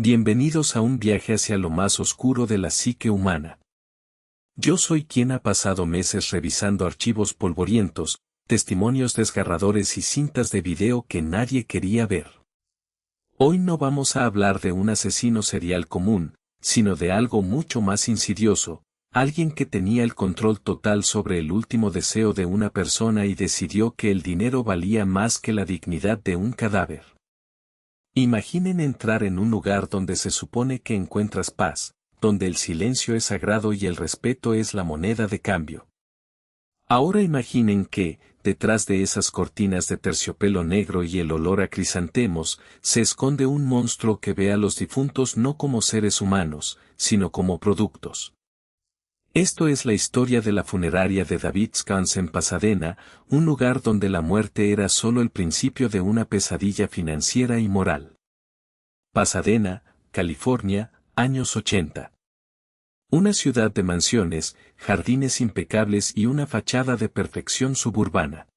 Bienvenidos a un viaje hacia lo más oscuro de la psique humana. Yo soy quien ha pasado meses revisando archivos polvorientos, testimonios desgarradores y cintas de video que nadie quería ver. Hoy no vamos a hablar de un asesino serial común, sino de algo mucho más insidioso, alguien que tenía el control total sobre el último deseo de una persona y decidió que el dinero valía más que la dignidad de un cadáver. Imaginen entrar en un lugar donde se supone que encuentras paz, donde el silencio es sagrado y el respeto es la moneda de cambio. Ahora imaginen que, detrás de esas cortinas de terciopelo negro y el olor a crisantemos, se esconde un monstruo que ve a los difuntos no como seres humanos, sino como productos. Esto es la historia de la funeraria de David Skons en Pasadena, un lugar donde la muerte era solo el principio de una pesadilla financiera y moral. Pasadena, California, años 80. Una ciudad de mansiones, jardines impecables y una fachada de perfección suburbana.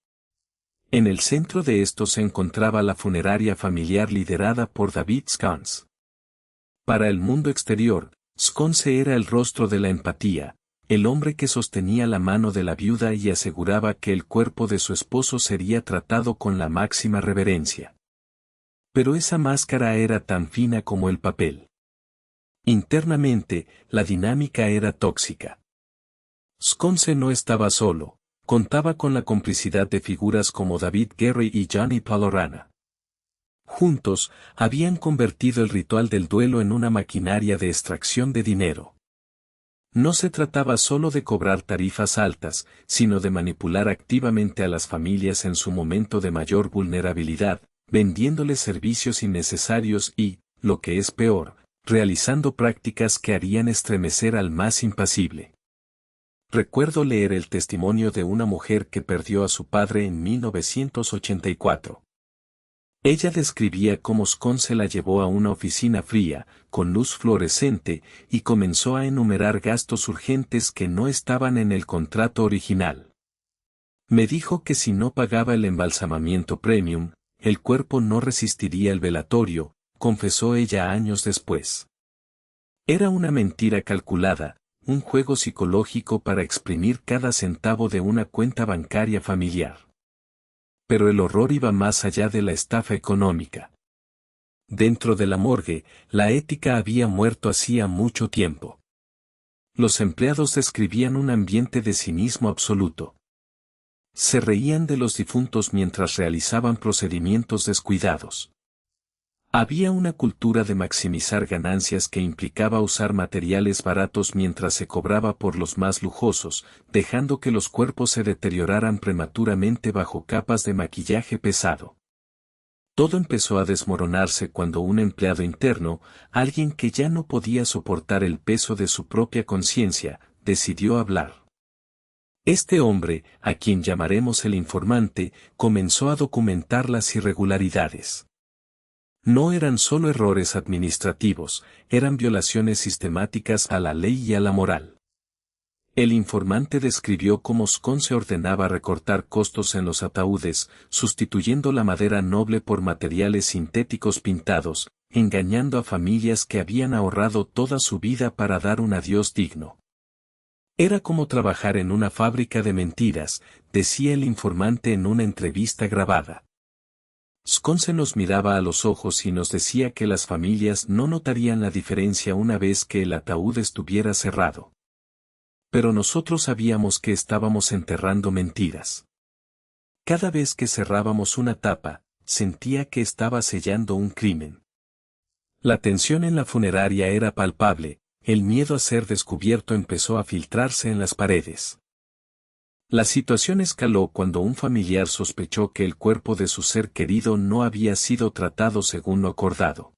En el centro de esto se encontraba la funeraria familiar liderada por David Skons. Para el mundo exterior, Skons era el rostro de la empatía, el hombre que sostenía la mano de la viuda y aseguraba que el cuerpo de su esposo sería tratado con la máxima reverencia. Pero esa máscara era tan fina como el papel. Internamente, la dinámica era tóxica. Skons no estaba solo, contaba con la complicidad de figuras como David Gary y Johnny Palorana. Juntos, habían convertido el ritual del duelo en una maquinaria de extracción de dinero. No se trataba solo de cobrar tarifas altas, sino de manipular activamente a las familias en su momento de mayor vulnerabilidad, vendiéndoles servicios innecesarios y, lo que es peor, realizando prácticas que harían estremecer al más impasible. Recuerdo leer el testimonio de una mujer que perdió a su padre en 1984. Ella describía cómo Skons se la llevó a una oficina fría, con luz fluorescente, y comenzó a enumerar gastos urgentes que no estaban en el contrato original. Me dijo que si no pagaba el embalsamamiento premium, el cuerpo no resistiría el velatorio, confesó ella años después. Era una mentira calculada, un juego psicológico para exprimir cada centavo de una cuenta bancaria familiar. Pero el horror iba más allá de la estafa económica. Dentro de la morgue, la ética había muerto hacía mucho tiempo. Los empleados describían un ambiente de cinismo absoluto. Se reían de los difuntos mientras realizaban procedimientos descuidados. Había una cultura de maximizar ganancias que implicaba usar materiales baratos mientras se cobraba por los más lujosos, dejando que los cuerpos se deterioraran prematuramente bajo capas de maquillaje pesado. Todo empezó a desmoronarse cuando un empleado interno, alguien que ya no podía soportar el peso de su propia conciencia, decidió hablar. Este hombre, a quien llamaremos el informante, comenzó a documentar las irregularidades. No eran solo errores administrativos, eran violaciones sistemáticas a la ley y a la moral. El informante describió cómo Skons se ordenaba recortar costos en los ataúdes, sustituyendo la madera noble por materiales sintéticos pintados, engañando a familias que habían ahorrado toda su vida para dar un adiós digno. Era como trabajar en una fábrica de mentiras, decía el informante en una entrevista grabada. Skons nos miraba a los ojos y nos decía que las familias no notarían la diferencia una vez que el ataúd estuviera cerrado. Pero nosotros sabíamos que estábamos enterrando mentiras. Cada vez que cerrábamos una tapa, sentía que estaba sellando un crimen. La tensión en la funeraria era palpable, el miedo a ser descubierto empezó a filtrarse en las paredes. La situación escaló cuando un familiar sospechó que el cuerpo de su ser querido no había sido tratado según lo acordado.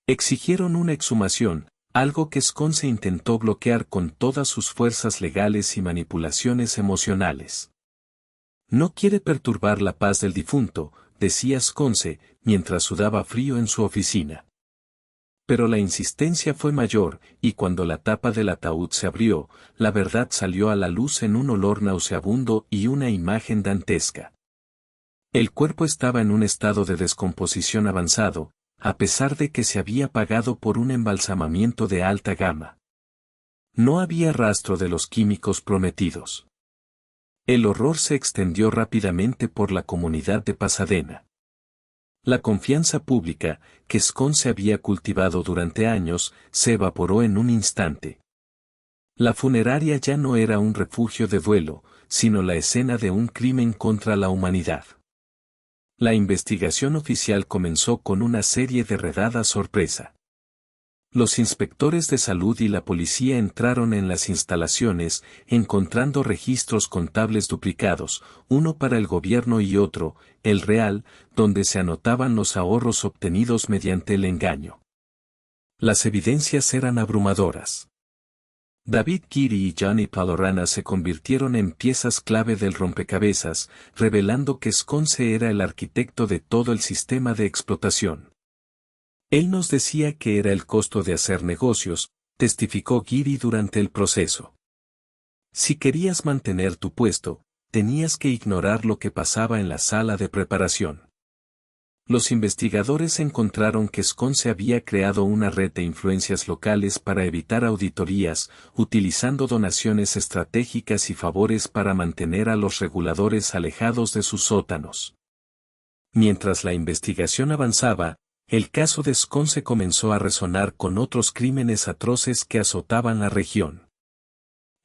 Exigieron una exhumación, algo que Skons intentó bloquear con todas sus fuerzas legales y manipulaciones emocionales. No quiere perturbar la paz del difunto, decía Skons, mientras sudaba frío en su oficina. Pero la insistencia fue mayor, y cuando la tapa del ataúd se abrió, la verdad salió a la luz en un olor nauseabundo y una imagen dantesca. El cuerpo estaba en un estado de descomposición avanzado, a pesar de que se había pagado por un embalsamamiento de alta gama. No había rastro de los químicos prometidos. El horror se extendió rápidamente por la comunidad de Pasadena. La confianza pública, que Sconce había cultivado durante años, se evaporó en un instante. La funeraria ya no era un refugio de duelo, sino la escena de un crimen contra la humanidad. La investigación oficial comenzó con una serie de redadas sorpresa. Los inspectores de salud y la policía entraron en las instalaciones, encontrando registros contables duplicados, uno para el gobierno y otro, el real, donde se anotaban los ahorros obtenidos mediante el engaño. Las evidencias eran abrumadoras. David Geary y Johnny Palorana se convirtieron en piezas clave del rompecabezas, revelando que Sconce era el arquitecto de todo el sistema de explotación. Él nos decía que era el costo de hacer negocios, testificó Geary durante el proceso. Si querías mantener tu puesto, tenías que ignorar lo que pasaba en la sala de preparación. Los investigadores encontraron que Sconce había creado una red de influencias locales para evitar auditorías, utilizando donaciones estratégicas y favores para mantener a los reguladores alejados de sus sótanos. Mientras la investigación avanzaba, el caso de Sconce comenzó a resonar con otros crímenes atroces que azotaban la región.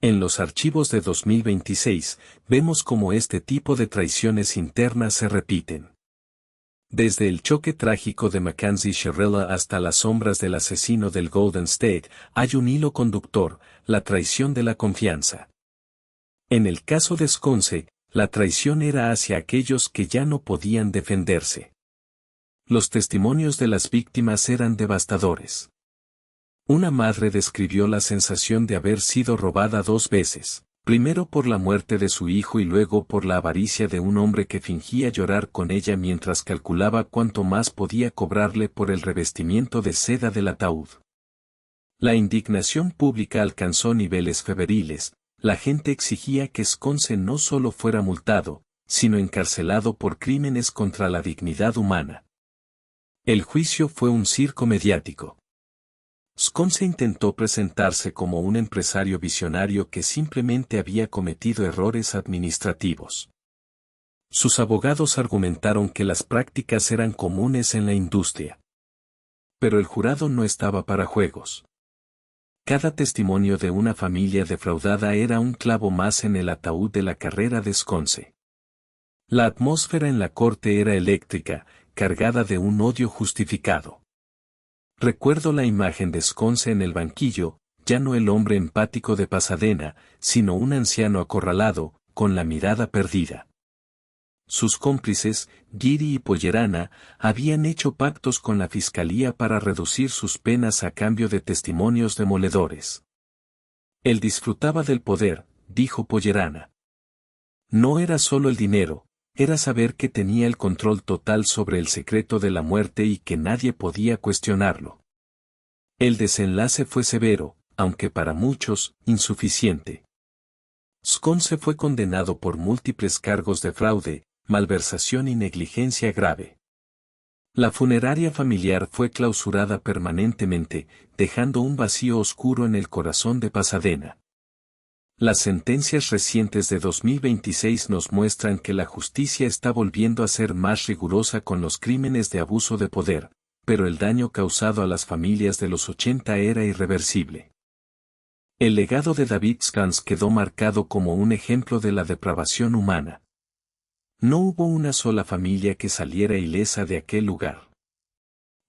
En los archivos de 2026, vemos cómo este tipo de traiciones internas se repiten. Desde el choque trágico de Mackenzie Sherrella hasta las sombras del asesino del Golden State, hay un hilo conductor, la traición de la confianza. En el caso de Sconce, la traición era hacia aquellos que ya no podían defenderse. Los testimonios de las víctimas eran devastadores. Una madre describió la sensación de haber sido robada 2 veces, primero por la muerte de su hijo y luego por la avaricia de un hombre que fingía llorar con ella mientras calculaba cuánto más podía cobrarle por el revestimiento de seda del ataúd. La indignación pública alcanzó niveles feberiles, la gente exigía que Sconce no solo fuera multado, sino encarcelado por crímenes contra la dignidad humana. El juicio fue un circo mediático. Sconce intentó presentarse como un empresario visionario que simplemente había cometido errores administrativos. Sus abogados argumentaron que las prácticas eran comunes en la industria. Pero el jurado no estaba para juegos. Cada testimonio de una familia defraudada era un clavo más en el ataúd de la carrera de Sconce. La atmósfera en la corte era eléctrica, cargada de un odio justificado. Recuerdo la imagen de Sconce en el banquillo, ya no el hombre empático de Pasadena, sino un anciano acorralado, con la mirada perdida. Sus cómplices, Geary y Pollerana, habían hecho pactos con la fiscalía para reducir sus penas a cambio de testimonios demoledores. Él disfrutaba del poder, dijo Pollerana. No era solo el dinero, era saber que tenía el control total sobre el secreto de la muerte y que nadie podía cuestionarlo. El desenlace fue severo, aunque para muchos, insuficiente. Sconce fue condenado por múltiples cargos de fraude, malversación y negligencia grave. La funeraria familiar fue clausurada permanentemente, dejando un vacío oscuro en el corazón de Pasadena. Las sentencias recientes de 2026 nos muestran que la justicia está volviendo a ser más rigurosa con los crímenes de abuso de poder, pero el daño causado a las familias de los 80 era irreversible. El legado de David Sconce quedó marcado como un ejemplo de la depravación humana. No hubo una sola familia que saliera ilesa de aquel lugar.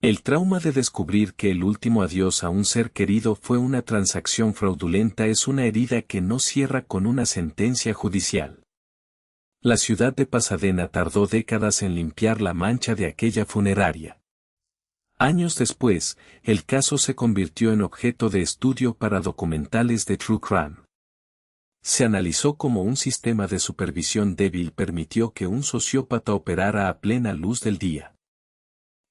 El trauma de descubrir que el último adiós a un ser querido fue una transacción fraudulenta es una herida que no cierra con una sentencia judicial. La ciudad de Pasadena tardó décadas en limpiar la mancha de aquella funeraria. Años después, el caso se convirtió en objeto de estudio para documentales de True Crime. Se analizó cómo un sistema de supervisión débil permitió que un sociópata operara a plena luz del día.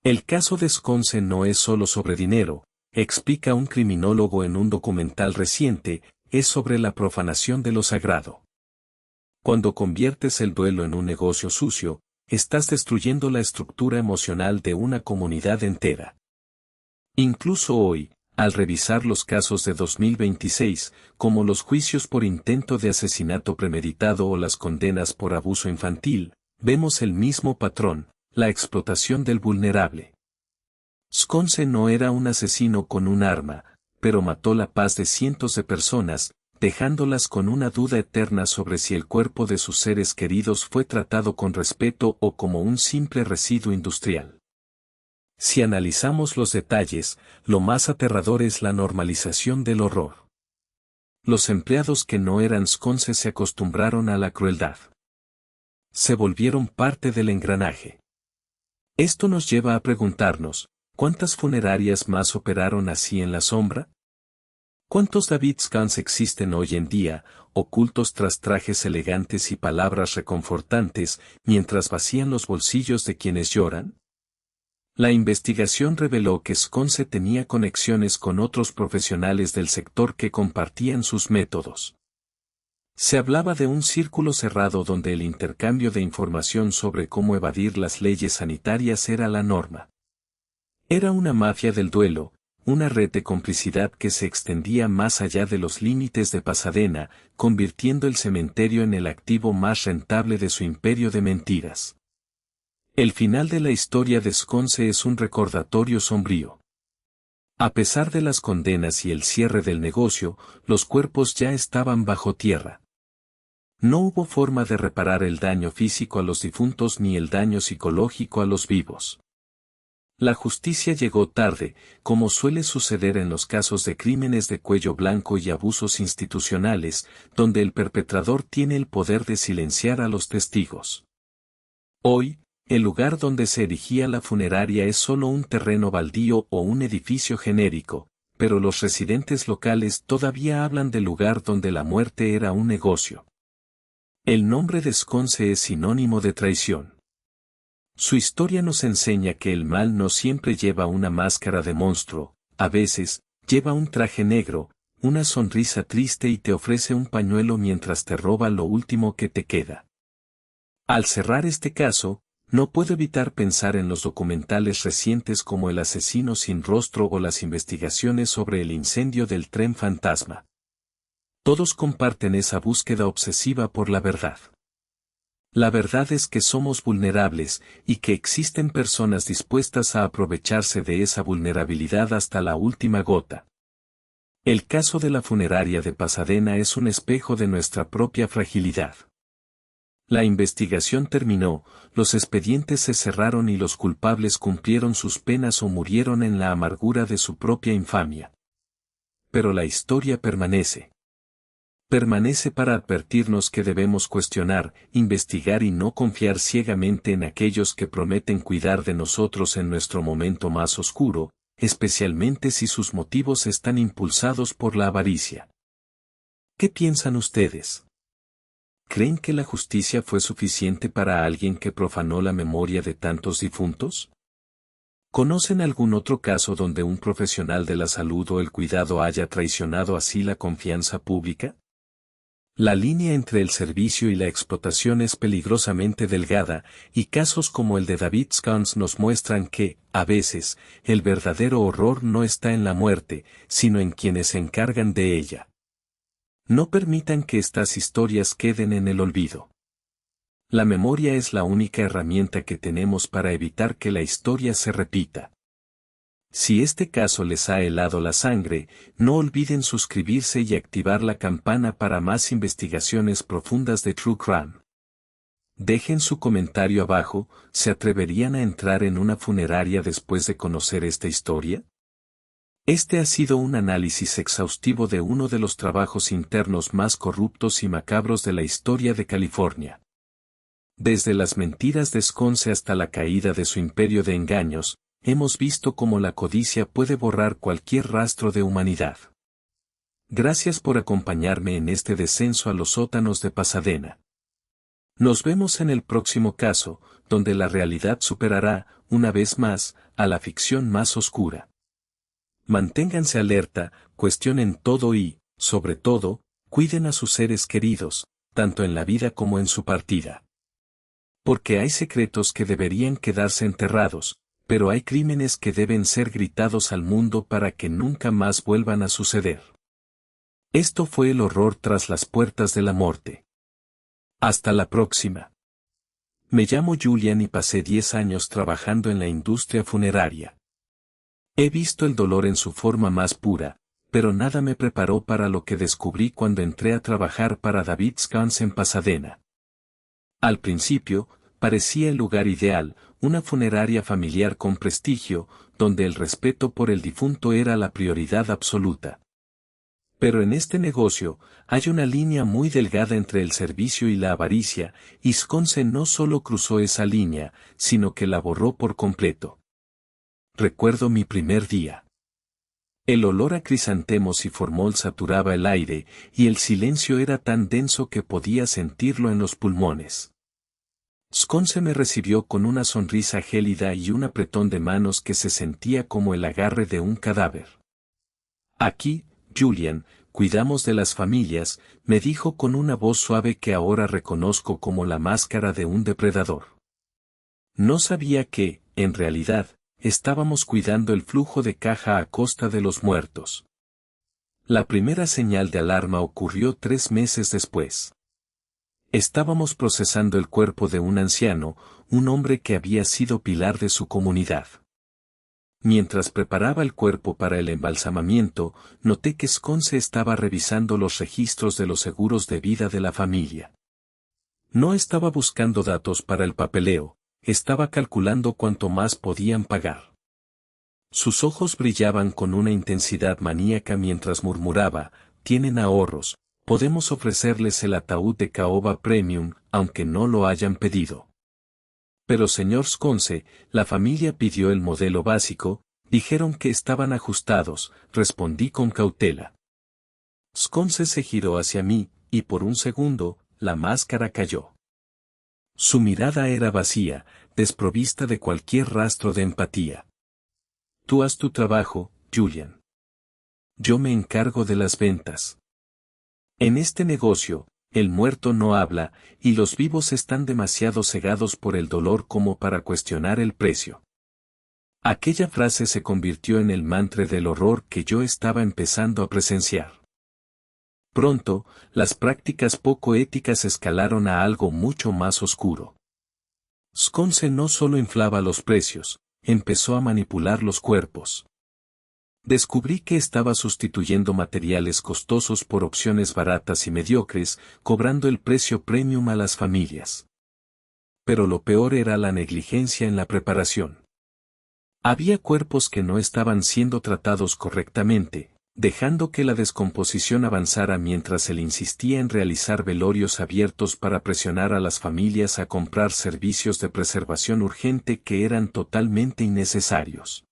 El caso de Sconce no es solo sobre dinero, explica un criminólogo en un documental reciente, es sobre la profanación de lo sagrado. Cuando conviertes el duelo en un negocio sucio, estás destruyendo la estructura emocional de una comunidad entera. Incluso hoy, al revisar los casos de 2026, como los juicios por intento de asesinato premeditado o las condenas por abuso infantil, vemos el mismo patrón, la explotación del vulnerable. Sconce no era un asesino con un arma, pero mató la paz de cientos de personas, dejándolas con una duda eterna sobre si el cuerpo de sus seres queridos fue tratado con respeto o como un simple residuo industrial. Si analizamos los detalles, lo más aterrador es la normalización del horror. Los empleados que no eran Sconce se acostumbraron a la crueldad. Se volvieron parte del engranaje. Esto nos lleva a preguntarnos, ¿cuántas funerarias más operaron así en la sombra? ¿Cuántos David Sconce existen hoy en día, ocultos tras trajes elegantes y palabras reconfortantes, mientras vacían los bolsillos de quienes lloran? La investigación reveló que Sconce tenía conexiones con otros profesionales del sector que compartían sus métodos. Se hablaba de un círculo cerrado donde el intercambio de información sobre cómo evadir las leyes sanitarias era la norma. Era una mafia del duelo, una red de complicidad que se extendía más allá de los límites de Pasadena, convirtiendo el cementerio en el activo más rentable de su imperio de mentiras. El final de la historia de Sconce es un recordatorio sombrío. A pesar de las condenas y el cierre del negocio, los cuerpos ya estaban bajo tierra. No hubo forma de reparar el daño físico a los difuntos ni el daño psicológico a los vivos. La justicia llegó tarde, como suele suceder en los casos de crímenes de cuello blanco y abusos institucionales, donde el perpetrador tiene el poder de silenciar a los testigos. Hoy, el lugar donde se erigía la funeraria es solo un terreno baldío o un edificio genérico, pero los residentes locales todavía hablan del lugar donde la muerte era un negocio. El nombre de Sconce es sinónimo de traición. Su historia nos enseña que el mal no siempre lleva una máscara de monstruo, a veces, lleva un traje negro, una sonrisa triste y te ofrece un pañuelo mientras te roba lo último que te queda. Al cerrar este caso, no puedo evitar pensar en los documentales recientes como El asesino sin rostro o las investigaciones sobre el incendio del tren fantasma. Todos comparten esa búsqueda obsesiva por la verdad. La verdad es que somos vulnerables y que existen personas dispuestas a aprovecharse de esa vulnerabilidad hasta la última gota. El caso de la funeraria de Pasadena es un espejo de nuestra propia fragilidad. La investigación terminó, los expedientes se cerraron y los culpables cumplieron sus penas o murieron en la amargura de su propia infamia. Pero la historia permanece. Permanece para advertirnos que debemos cuestionar, investigar y no confiar ciegamente en aquellos que prometen cuidar de nosotros en nuestro momento más oscuro, especialmente si sus motivos están impulsados por la avaricia. ¿Qué piensan ustedes? ¿Creen que la justicia fue suficiente para alguien que profanó la memoria de tantos difuntos? ¿Conocen algún otro caso donde un profesional de la salud o el cuidado haya traicionado así la confianza pública? La línea entre el servicio y la explotación es peligrosamente delgada, y casos como el de David Sconce nos muestran que, a veces, el verdadero horror no está en la muerte, sino en quienes se encargan de ella. No permitan que estas historias queden en el olvido. La memoria es la única herramienta que tenemos para evitar que la historia se repita. Si este caso les ha helado la sangre, no olviden suscribirse y activar la campana para más investigaciones profundas de True Crime. Dejen su comentario abajo, ¿se atreverían a entrar en una funeraria después de conocer esta historia? Este ha sido un análisis exhaustivo de uno de los trabajos internos más corruptos y macabros de la historia de California. Desde las mentiras de Sconce hasta la caída de su imperio de engaños, hemos visto cómo la codicia puede borrar cualquier rastro de humanidad. Gracias por acompañarme en este descenso a los sótanos de Pasadena. Nos vemos en el próximo caso, donde la realidad superará, una vez más, a la ficción más oscura. Manténganse alerta, cuestionen todo y, sobre todo, cuiden a sus seres queridos, tanto en la vida como en su partida. Porque hay secretos que deberían quedarse enterrados, pero hay crímenes que deben ser gritados al mundo para que nunca más vuelvan a suceder. Esto fue el horror tras las puertas de la muerte. Hasta la próxima. Me llamo Julian y pasé 10 años trabajando en la industria funeraria. He visto el dolor en su forma más pura, pero nada me preparó para lo que descubrí cuando entré a trabajar para David's Guns en Pasadena. Al principio, parecía el lugar ideal, una funeraria familiar con prestigio, donde el respeto por el difunto era la prioridad absoluta. Pero en este negocio, hay una línea muy delgada entre el servicio y la avaricia, y Sconce no solo cruzó esa línea, sino que la borró por completo. Recuerdo mi primer día. El olor a crisantemos y formol saturaba el aire, y el silencio era tan denso que podía sentirlo en los pulmones. Sconce me recibió con una sonrisa gélida y un apretón de manos que se sentía como el agarre de un cadáver. Aquí, Julian, cuidamos de las familias, me dijo con una voz suave que ahora reconozco como la máscara de un depredador. No sabía que, en realidad, estábamos cuidando el flujo de caja a costa de los muertos. La primera señal de alarma ocurrió 3 meses después. Estábamos procesando el cuerpo de un anciano, un hombre que había sido pilar de su comunidad. Mientras preparaba el cuerpo para el embalsamamiento, noté que Sconce estaba revisando los registros de los seguros de vida de la familia. No estaba buscando datos para el papeleo, estaba calculando cuánto más podían pagar. Sus ojos brillaban con una intensidad maníaca mientras murmuraba, tienen ahorros, podemos ofrecerles el ataúd de caoba premium, aunque no lo hayan pedido. Pero señor Sconce, la familia pidió el modelo básico, dijeron que estaban ajustados, respondí con cautela. Sconce se giró hacia mí, y por un segundo, la máscara cayó. Su mirada era vacía, desprovista de cualquier rastro de empatía. Tú haz tu trabajo, Julian. Yo me encargo de las ventas. En este negocio, el muerto no habla, y los vivos están demasiado cegados por el dolor como para cuestionar el precio. Aquella frase se convirtió en el mantra del horror que yo estaba empezando a presenciar. Pronto, las prácticas poco éticas escalaron a algo mucho más oscuro. Sconce no solo inflaba los precios, empezó a manipular los cuerpos. Descubrí que estaba sustituyendo materiales costosos por opciones baratas y mediocres, cobrando el precio premium a las familias. Pero lo peor era la negligencia en la preparación. Había cuerpos que no estaban siendo tratados correctamente, dejando que la descomposición avanzara mientras él insistía en realizar velorios abiertos para presionar a las familias a comprar servicios de preservación urgente que eran totalmente innecesarios.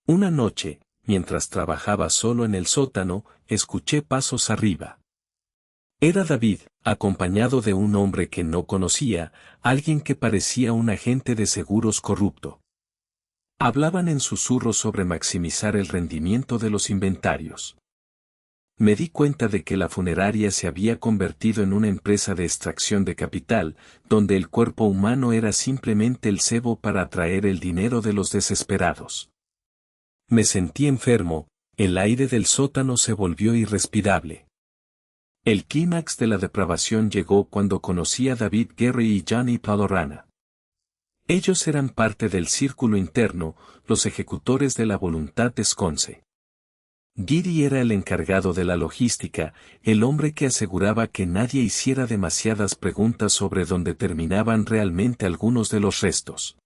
Una noche, mientras trabajaba solo en el sótano, escuché pasos arriba. Era David, acompañado de un hombre que no conocía, alguien que parecía un agente de seguros corrupto. Hablaban en susurros sobre maximizar el rendimiento de los inventarios. Me di cuenta de que la funeraria se había convertido en una empresa de extracción de capital, donde el cuerpo humano era simplemente el cebo para atraer el dinero de los desesperados. Me sentí enfermo, el aire del sótano se volvió irrespirable. El clímax de la depravación llegó cuando conocí a David Gary y Johnny Padorana. Ellos eran parte del círculo interno, los ejecutores de la voluntad de Sconce. Gary era el encargado de la logística, el hombre que aseguraba que nadie hiciera demasiadas preguntas sobre dónde terminaban realmente algunos de los restos.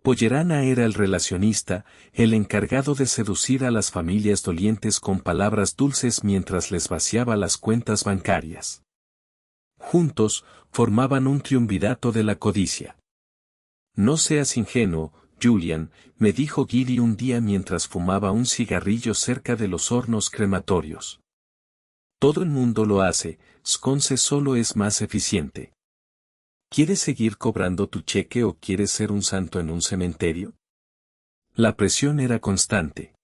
Pollerana era el relacionista, el encargado de seducir a las familias dolientes con palabras dulces mientras les vaciaba las cuentas bancarias. Juntos, formaban un triunvirato de la codicia. No seas ingenuo, Julian, me dijo Giri un día mientras fumaba un cigarrillo cerca de los hornos crematorios. Todo el mundo lo hace, Sconce solo es más eficiente. ¿Quieres seguir cobrando tu cheque o quieres ser un santo en un cementerio? La presión era constante.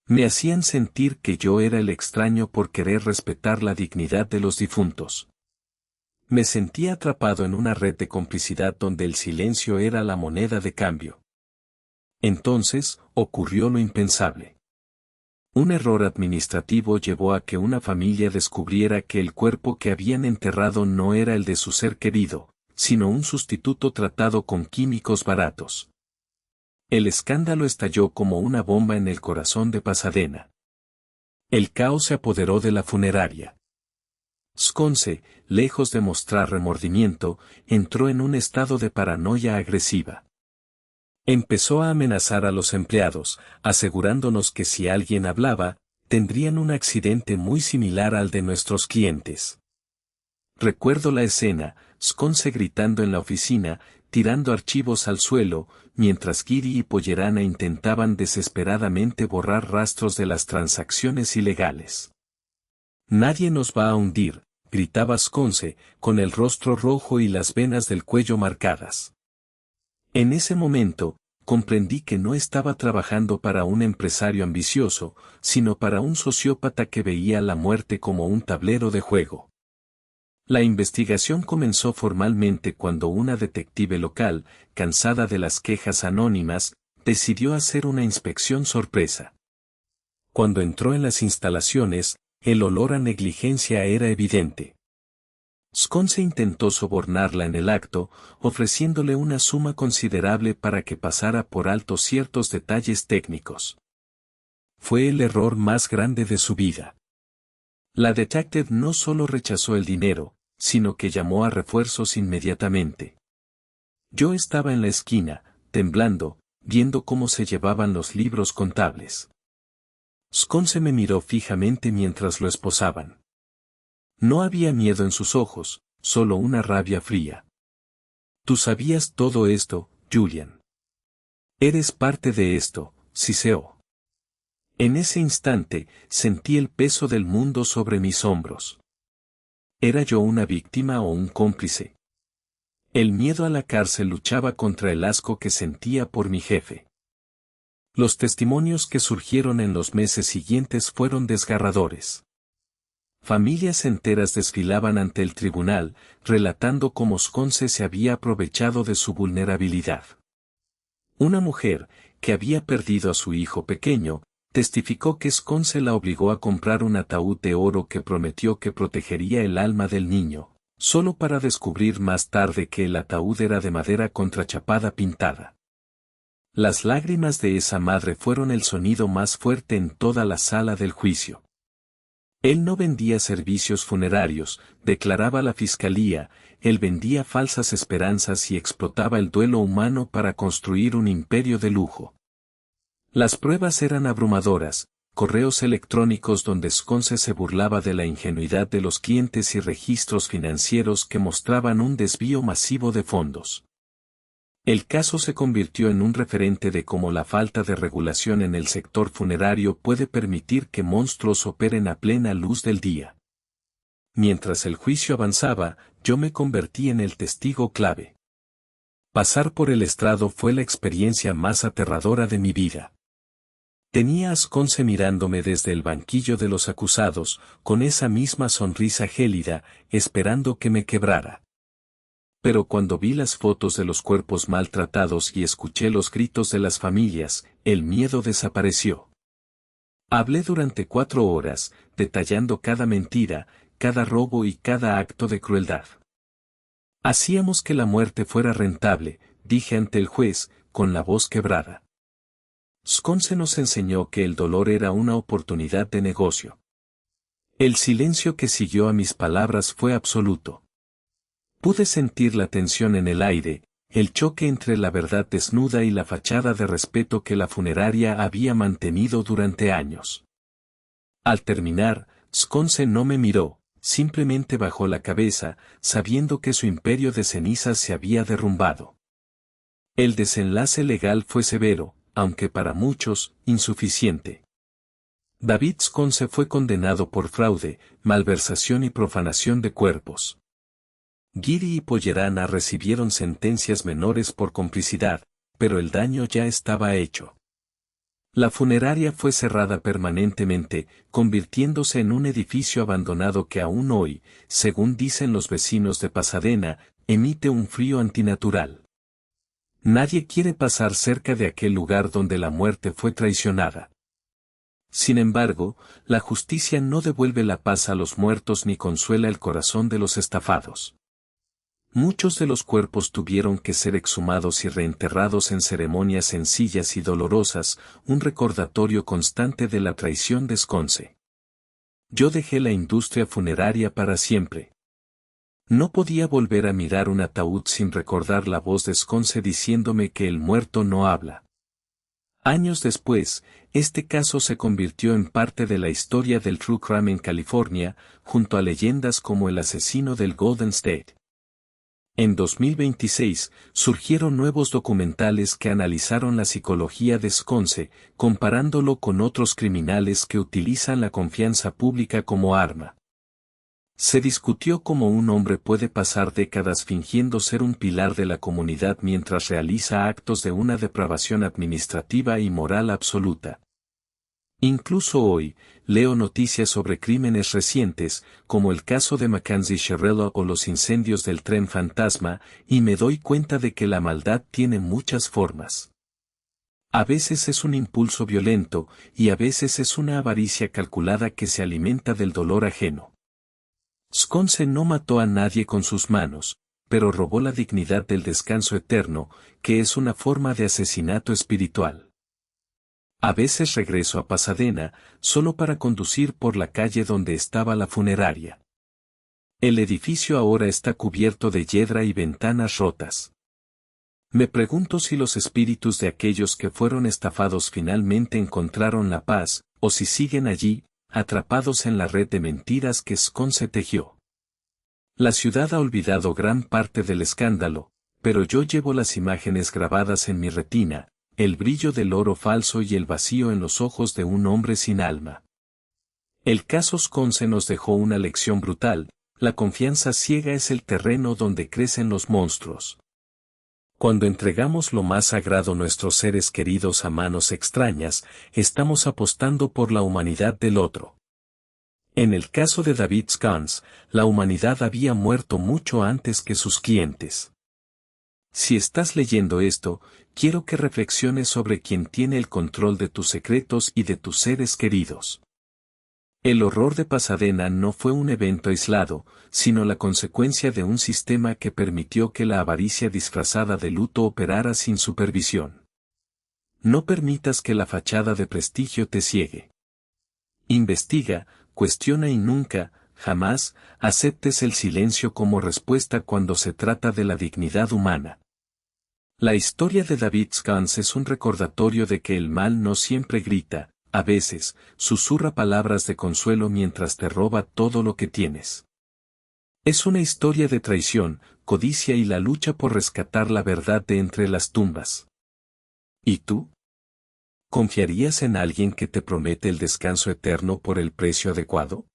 Me hacían sentir que yo era el extraño por querer respetar la dignidad de los difuntos. Me sentía atrapado en una red de complicidad donde el silencio era la moneda de cambio. Entonces, ocurrió lo impensable. Un error administrativo llevó a que una familia descubriera que el cuerpo que habían enterrado no era el de su ser querido, sino un sustituto tratado con químicos baratos. El escándalo estalló como una bomba en el corazón de Pasadena. El caos se apoderó de la funeraria. Sconce, lejos de mostrar remordimiento, entró en un estado de paranoia agresiva. Empezó a amenazar a los empleados, asegurándonos que si alguien hablaba, tendrían un accidente muy similar al de nuestros clientes. Recuerdo la escena, Sconce gritando en la oficina, tirando archivos al suelo, mientras Giri y Pollerana intentaban desesperadamente borrar rastros de las transacciones ilegales. «Nadie nos va a hundir», gritaba Sconce, con el rostro rojo y las venas del cuello marcadas. En ese momento, comprendí que no estaba trabajando para un empresario ambicioso, sino para un sociópata que veía la muerte como un tablero de juego. La investigación comenzó formalmente cuando una detective local, cansada de las quejas anónimas, decidió hacer una inspección sorpresa. Cuando entró en las instalaciones, el olor a negligencia era evidente. Sconce intentó sobornarla en el acto, ofreciéndole una suma considerable para que pasara por alto ciertos detalles técnicos. Fue el error más grande de su vida. La detective no solo rechazó el dinero, sino que llamó a refuerzos inmediatamente. Yo estaba en la esquina, temblando, viendo cómo se llevaban los libros contables. Sconce me miró fijamente mientras lo esposaban. No había miedo en sus ojos, solo una rabia fría. «Tú sabías todo esto, Julian. Eres parte de esto, siseó». En ese instante, sentí el peso del mundo sobre mis hombros. ¿Era yo una víctima o un cómplice? El miedo a la cárcel luchaba contra el asco que sentía por mi jefe. Los testimonios que surgieron en los meses siguientes fueron desgarradores. Familias enteras desfilaban ante el tribunal, relatando cómo Sconce se había aprovechado de su vulnerabilidad. Una mujer, que había perdido a su hijo pequeño, testificó que Sconce la obligó a comprar un ataúd de oro que prometió que protegería el alma del niño, solo para descubrir más tarde que el ataúd era de madera contrachapada pintada. Las lágrimas de esa madre fueron el sonido más fuerte en toda la sala del juicio. Él no vendía servicios funerarios, declaraba la fiscalía, él vendía falsas esperanzas y explotaba el duelo humano para construir un imperio de lujo. Las pruebas eran abrumadoras, correos electrónicos donde Sconce se burlaba de la ingenuidad de los clientes y registros financieros que mostraban un desvío masivo de fondos. El caso se convirtió en un referente de cómo la falta de regulación en el sector funerario puede permitir que monstruos operen a plena luz del día. Mientras el juicio avanzaba, yo me convertí en el testigo clave. Pasar por el estrado fue la experiencia más aterradora de mi vida. Tenía a Sconce mirándome desde el banquillo de los acusados, con esa misma sonrisa gélida, esperando que me quebrara. Pero cuando vi las fotos de los cuerpos maltratados y escuché los gritos de las familias, el miedo desapareció. Hablé durante 4 horas, detallando cada mentira, cada robo y cada acto de crueldad. Hacíamos que la muerte fuera rentable, dije ante el juez, con la voz quebrada. Sconce nos enseñó que el dolor era una oportunidad de negocio. El silencio que siguió a mis palabras fue absoluto. Pude sentir la tensión en el aire, el choque entre la verdad desnuda y la fachada de respeto que la funeraria había mantenido durante años. Al terminar, Sconce no me miró, simplemente bajó la cabeza, sabiendo que su imperio de cenizas se había derrumbado. El desenlace legal fue severo, aunque para muchos, insuficiente. David Sconce fue condenado por fraude, malversación y profanación de cuerpos. Giri y Pollerana recibieron sentencias menores por complicidad, pero el daño ya estaba hecho. La funeraria fue cerrada permanentemente, convirtiéndose en un edificio abandonado que aún hoy, según dicen los vecinos de Pasadena, emite un frío antinatural. Nadie quiere pasar cerca de aquel lugar donde la muerte fue traicionada. Sin embargo, la justicia no devuelve la paz a los muertos ni consuela el corazón de los estafados. Muchos de los cuerpos tuvieron que ser exhumados y reenterrados en ceremonias sencillas y dolorosas, un recordatorio constante de la traición de Sconce. Yo dejé la industria funeraria para siempre. No podía volver a mirar un ataúd sin recordar la voz de Sconce diciéndome que el muerto no habla. Años después, este caso se convirtió en parte de la historia del true crime en California, junto a leyendas como el asesino del Golden State. En 2026, surgieron nuevos documentales que analizaron la psicología de Sconce, comparándolo con otros criminales que utilizan la confianza pública como arma. Se discutió cómo un hombre puede pasar décadas fingiendo ser un pilar de la comunidad mientras realiza actos de una depravación administrativa y moral absoluta. Incluso hoy, leo noticias sobre crímenes recientes, como el caso de Mackenzie Sherrillo o los incendios del tren fantasma, y me doy cuenta de que la maldad tiene muchas formas. A veces es un impulso violento, y a veces es una avaricia calculada que se alimenta del dolor ajeno. Sconce no mató a nadie con sus manos, pero robó la dignidad del descanso eterno, que es una forma de asesinato espiritual. A veces regreso a Pasadena, solo para conducir por la calle donde estaba la funeraria. El edificio ahora está cubierto de hiedra y ventanas rotas. Me pregunto si los espíritus de aquellos que fueron estafados finalmente encontraron la paz, o si siguen allí, atrapados en la red de mentiras que Sconce tejió. La ciudad ha olvidado gran parte del escándalo, pero yo llevo las imágenes grabadas en mi retina, el brillo del oro falso y el vacío en los ojos de un hombre sin alma. El caso Sconce nos dejó una lección brutal: la confianza ciega es el terreno donde crecen los monstruos. Cuando entregamos lo más sagrado, nuestros seres queridos, a manos extrañas, estamos apostando por la humanidad del otro. En el caso de David Sconce, la humanidad había muerto mucho antes que sus clientes. Si estás leyendo esto, quiero que reflexiones sobre quién tiene el control de tus secretos y de tus seres queridos. El horror de Pasadena no fue un evento aislado, sino la consecuencia de un sistema que permitió que la avaricia disfrazada de luto operara sin supervisión. No permitas que la fachada de prestigio te ciegue. Investiga, cuestiona y nunca, jamás, aceptes el silencio como respuesta cuando se trata de la dignidad humana. La historia de David Sconce es un recordatorio de que el mal no siempre grita, a veces, susurra palabras de consuelo mientras te roba todo lo que tienes. Es una historia de traición, codicia y la lucha por rescatar la verdad de entre las tumbas. ¿Y tú? ¿Confiarías en alguien que te promete el descanso eterno por el precio adecuado?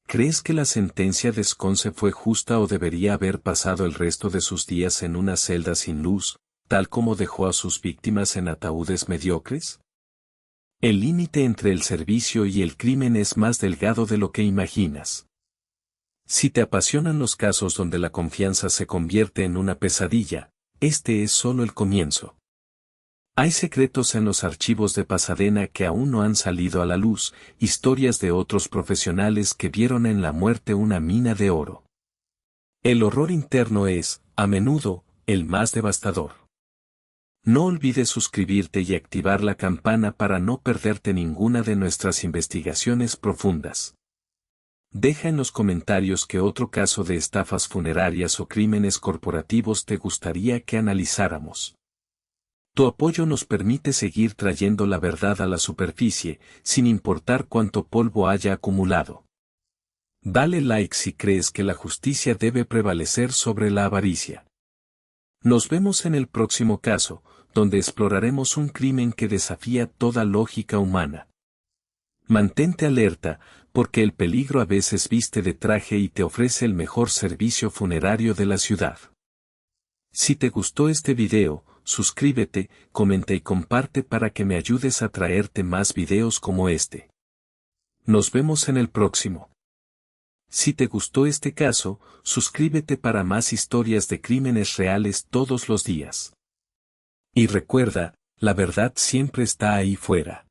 ¿Crees que la sentencia de Sconce fue justa o debería haber pasado el resto de sus días en una celda sin luz, tal como dejó a sus víctimas en ataúdes mediocres? El límite entre el servicio y el crimen es más delgado de lo que imaginas. Si te apasionan los casos donde la confianza se convierte en una pesadilla, este es solo el comienzo. Hay secretos en los archivos de Pasadena que aún no han salido a la luz, historias de otros profesionales que vieron en la muerte una mina de oro. El horror interno es, a menudo, el más devastador. No olvides suscribirte y activar la campana para no perderte ninguna de nuestras investigaciones profundas. Deja en los comentarios qué otro caso de estafas funerarias o crímenes corporativos te gustaría que analizáramos. Tu apoyo nos permite seguir trayendo la verdad a la superficie, sin importar cuánto polvo haya acumulado. Dale like si crees que la justicia debe prevalecer sobre la avaricia. Nos vemos en el próximo caso, donde exploraremos un crimen que desafía toda lógica humana. Mantente alerta, porque el peligro a veces viste de traje y te ofrece el mejor servicio funerario de la ciudad. Si te gustó este video, suscríbete, comenta y comparte para que me ayudes a traerte más videos como este. Nos vemos en el próximo. Si te gustó este caso, suscríbete para más historias de crímenes reales todos los días. Y recuerda, la verdad siempre está ahí fuera.